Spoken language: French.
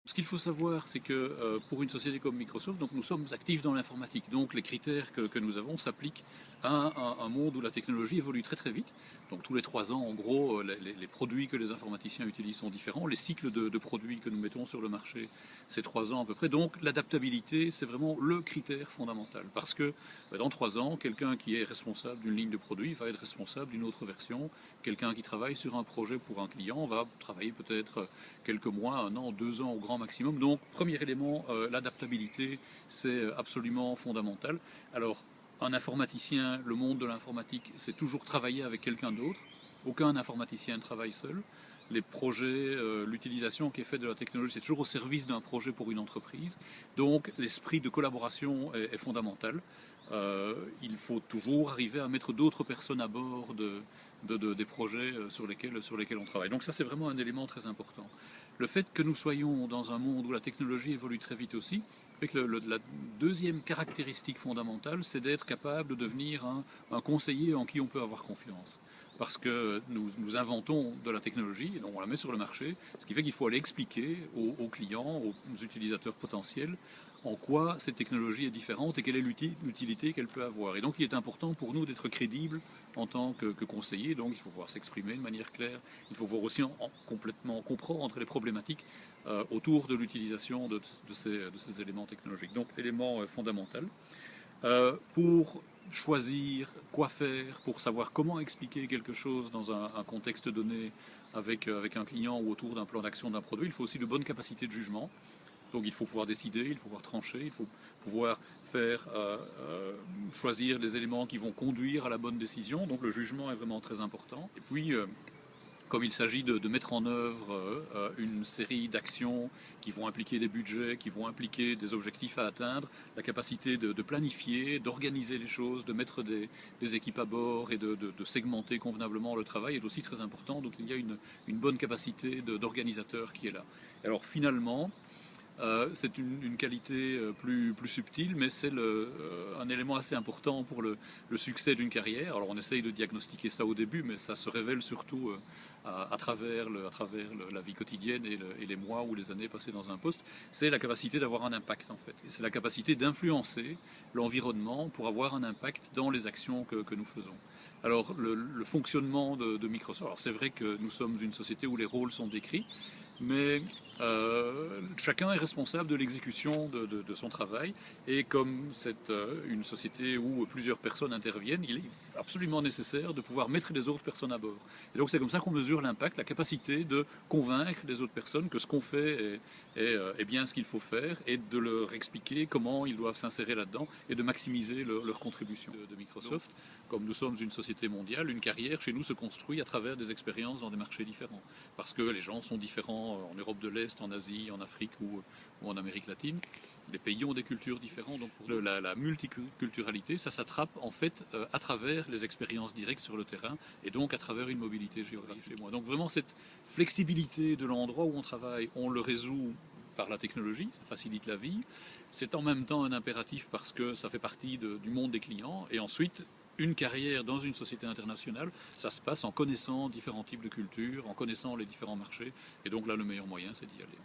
Ce qu'il faut savoir, c'est que pour une société comme Microsoft, donc nous sommes actifs dans l'informatique. Donc les critères que nous avons s'appliquent à un monde où la technologie évolue très très vite. Donc tous les 3 ans, en gros, les produits que les informaticiens utilisent sont différents. Les cycles de produits que nous mettons sur le marché, c'est 3 ans à peu près. Donc l'adaptabilité, c'est vraiment le critère fondamental. Parce que dans 3 ans, quelqu'un qui est responsable d'une ligne de produit va être responsable d'une autre version. Quelqu'un qui travaille sur un projet pour un client va travailler peut-être quelques mois, 1 an, 2 ans au grand maximum. Donc, premier élément, l'adaptabilité, c'est absolument fondamental. Alors, un informaticien, le monde de l'informatique, c'est toujours travailler avec quelqu'un d'autre. Aucun informaticien ne travaille seul. Les projets, l'utilisation qui est faite de la technologie, c'est toujours au service d'un projet pour une entreprise. Donc, l'esprit de collaboration est fondamental. Il faut toujours arriver à mettre d'autres personnes à bord des projets sur lesquels on travaille. Donc ça, c'est vraiment un élément très important. Le fait que nous soyons dans un monde où la technologie évolue très vite aussi, fait que la deuxième caractéristique fondamentale, c'est d'être capable de devenir un conseiller en qui on peut avoir confiance. Parce que nous inventons de la technologie, et donc on la met sur le marché, ce qui fait qu'il faut aller expliquer aux clients, aux utilisateurs potentiels, en quoi cette technologie est différente et quelle est l'utilité qu'elle peut avoir. Et donc il est important pour nous d'être crédibles en tant que conseiller, donc il faut pouvoir s'exprimer de manière claire, il faut pouvoir aussi complètement comprendre les problématiques autour de l'utilisation de ces éléments technologiques. Donc élément fondamental. Pour choisir quoi faire, pour savoir comment expliquer quelque chose dans un contexte donné avec un client ou autour d'un plan d'action d'un produit, il faut aussi de bonnes capacités de jugement. Donc il faut pouvoir décider, il faut pouvoir trancher, il faut pouvoir choisir les éléments qui vont conduire à la bonne décision. Donc le jugement est vraiment très important. Et puis, comme il s'agit de mettre en œuvre une série d'actions qui vont impliquer des budgets, qui vont impliquer des objectifs à atteindre, la capacité de planifier, d'organiser les choses, de mettre des équipes à bord et de segmenter convenablement le travail est aussi très important. Donc il y a une bonne capacité d'organisateur qui est là. Alors finalement, c'est une qualité plus subtile, mais c'est un élément assez important pour le succès d'une carrière. Alors on essaye de diagnostiquer ça au début, mais ça se révèle surtout à travers la vie quotidienne et les mois ou les années passées dans un poste. C'est la capacité d'avoir un impact en fait. C'est la capacité d'influencer l'environnement pour avoir un impact dans les actions que nous faisons. Alors le fonctionnement de Microsoft, alors c'est vrai que nous sommes une société où les rôles sont décrits, mais chacun est responsable de l'exécution de son travail et comme c'est une société où plusieurs personnes interviennent, il est absolument nécessaire de pouvoir mettre les autres personnes à bord. Et donc c'est comme ça qu'on mesure l'impact, la capacité de convaincre les autres personnes que ce qu'on fait est bien ce qu'il faut faire et de leur expliquer comment ils doivent s'insérer là-dedans et de maximiser leur contribution de Microsoft. Comme nous sommes une société mondiale, une carrière chez nous se construit à travers des expériences dans des marchés différents. Parce que les gens sont différents en Europe de l'Est, en Asie, en Afrique ou en Amérique latine. Les pays ont des cultures différentes, donc pour la multiculturalité, ça s'attrape en fait à travers les expériences directes sur le terrain et donc à travers une mobilité géographique chez moi. Donc vraiment cette flexibilité de l'endroit où on travaille, on le résout par la technologie, ça facilite la vie. C'est en même temps un impératif parce que ça fait partie du monde des clients et ensuite une carrière dans une société internationale, ça se passe en connaissant différents types de cultures, en connaissant les différents marchés, et donc là le meilleur moyen c'est d'y aller.